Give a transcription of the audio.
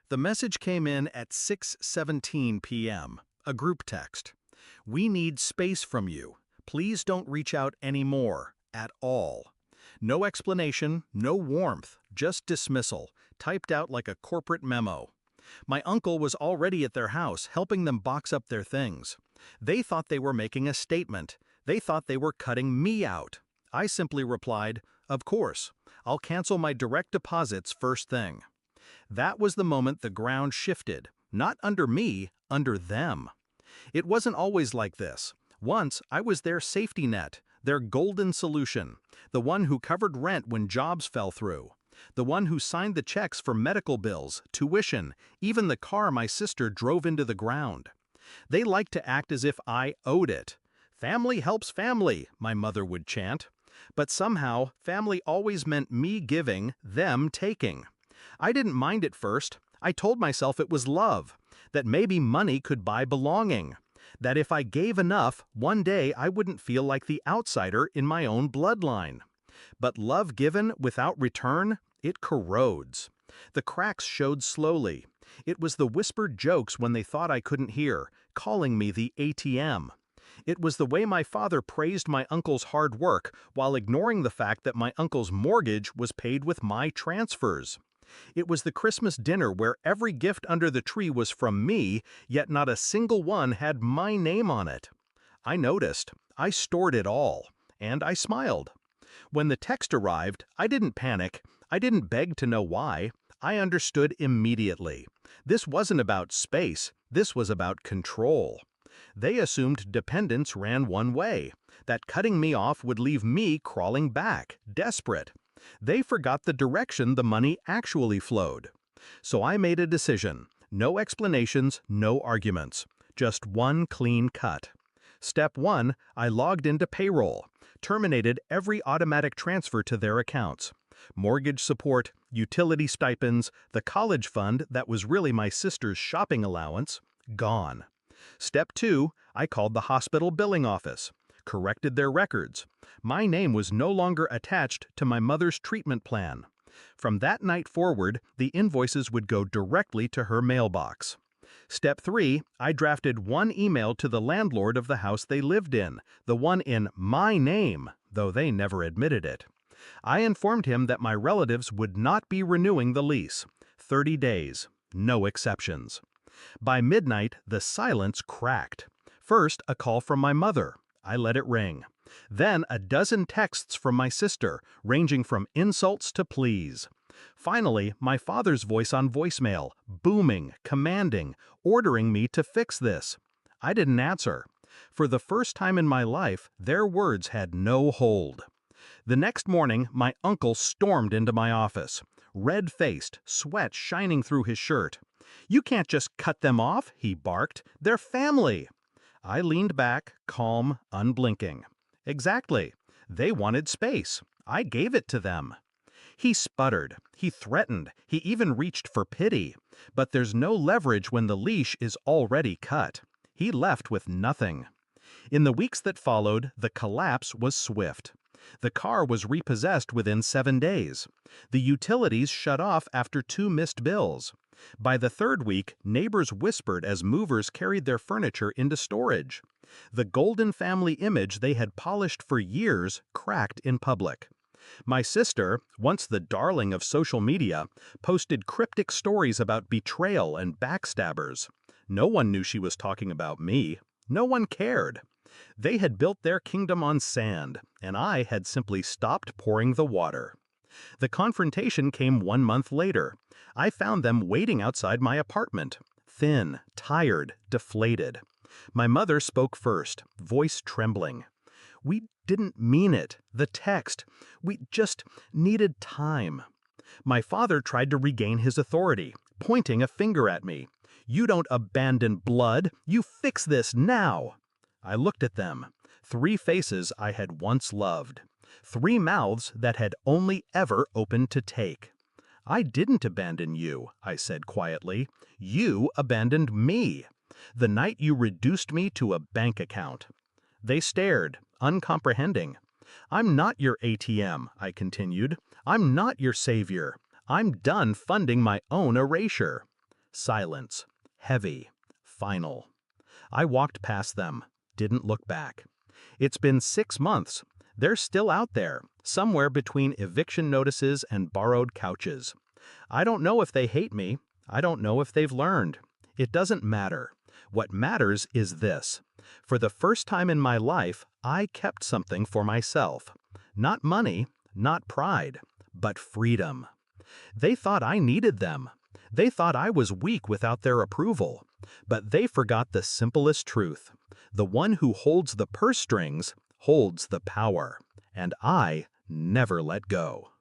The message came in at 6:17 p.m., a group text. We need space from you. Please don't reach out anymore, at all. No explanation, no warmth, just dismissal, typed out like a corporate memo. My uncle was already at their house helping them box up their things. They thought they were making a statement. They thought they were cutting me out. I simply replied, "Of course. I'll cancel my direct deposits first thing." That was the moment the ground shifted, not under me, under them. It wasn't always like this. Once, I was their safety net, their golden solution, the one who covered rent when jobs fell through, the one who signed the checks for medical bills, tuition, even the car my sister drove into the ground. They liked to act as if I owed it. Family helps family, my mother would chant. But somehow, family always meant me giving, them taking. I didn't mind at first. I told myself it was love, that maybe money could buy belonging, that if I gave enough, one day I wouldn't feel like the outsider in my own bloodline. But love given without return, it corrodes. The cracks showed slowly. It was the whispered jokes when they thought I couldn't hear, calling me the ATM. It was the way my father praised my uncle's hard work while ignoring the fact that my uncle's mortgage was paid with my transfers. It was the Christmas dinner where every gift under the tree was from me, yet not a single one had my name on it. I noticed. I stored it all. And I smiled. When the text arrived, I didn't panic. I didn't beg to know why. I understood immediately. This wasn't about space. This was about control. They assumed dependence ran one way, that cutting me off would leave me crawling back, desperate. They forgot the direction the money actually flowed. So I made a decision. No explanations, no arguments. Just one clean cut. Step 1, I logged into payroll, terminated every automatic transfer to their accounts. Mortgage support, utility stipends, the college fund that was really my sister's shopping allowance, gone. Step 2, I called the hospital billing office, corrected their records. My name was no longer attached to my mother's treatment plan. From that night forward, the invoices would go directly to her mailbox. Step 3, I drafted one email to the landlord of the house they lived in, the one in my name, though they never admitted it. I informed him that my relatives would not be renewing the lease. 30 days, no exceptions. By midnight, the silence cracked. First, a call from my mother. I let it ring. Then a dozen texts from my sister, ranging from insults to pleas. Finally, my father's voice on voicemail, booming, commanding, ordering me to fix this. I didn't answer. For the first time in my life, their words had no hold. The next morning, my uncle stormed into my office, red-faced, sweat shining through his shirt. "You can't just cut them off," he barked. "They're family." I leaned back, calm, unblinking. Exactly. They wanted space. I gave it to them. He sputtered. He threatened. He even reached for pity. But there's no leverage when the leash is already cut. He left with nothing. In the weeks that followed, the collapse was swift. The car was repossessed within 7 days. The utilities shut off after 2 missed bills. By the 3rd week, neighbors whispered as movers carried their furniture into storage. The golden family image they had polished for years cracked in public. My sister, once the darling of social media, posted cryptic stories about betrayal and backstabbers. No one knew she was talking about me. No one cared. They had built their kingdom on sand, and I had simply stopped pouring the water. The confrontation came 1 month later. I found them waiting outside my apartment, thin, tired, deflated. My mother spoke first, voice trembling. "We didn't mean it. The text. We just needed time." My father tried to regain his authority, pointing a finger at me. "You don't abandon blood. You fix this now." I looked at them. 3 faces I had once loved. 3 mouths that had only ever opened to take. "I didn't abandon you," I said quietly. "You abandoned me. The night you reduced me to a bank account." They stared, uncomprehending. "I'm not your ATM," I continued. "I'm not your savior. I'm done funding my own erasure." Silence. Heavy. Final. I walked past them, didn't look back. It's been 6 months. They're still out there, somewhere between eviction notices and borrowed couches. I don't know if they hate me. I don't know if they've learned. It doesn't matter. What matters is this. For the first time in my life, I kept something for myself. Not money, not pride, but freedom. They thought I needed them. They thought I was weak without their approval. But they forgot the simplest truth. The one who holds the purse strings holds the power. And I never let go.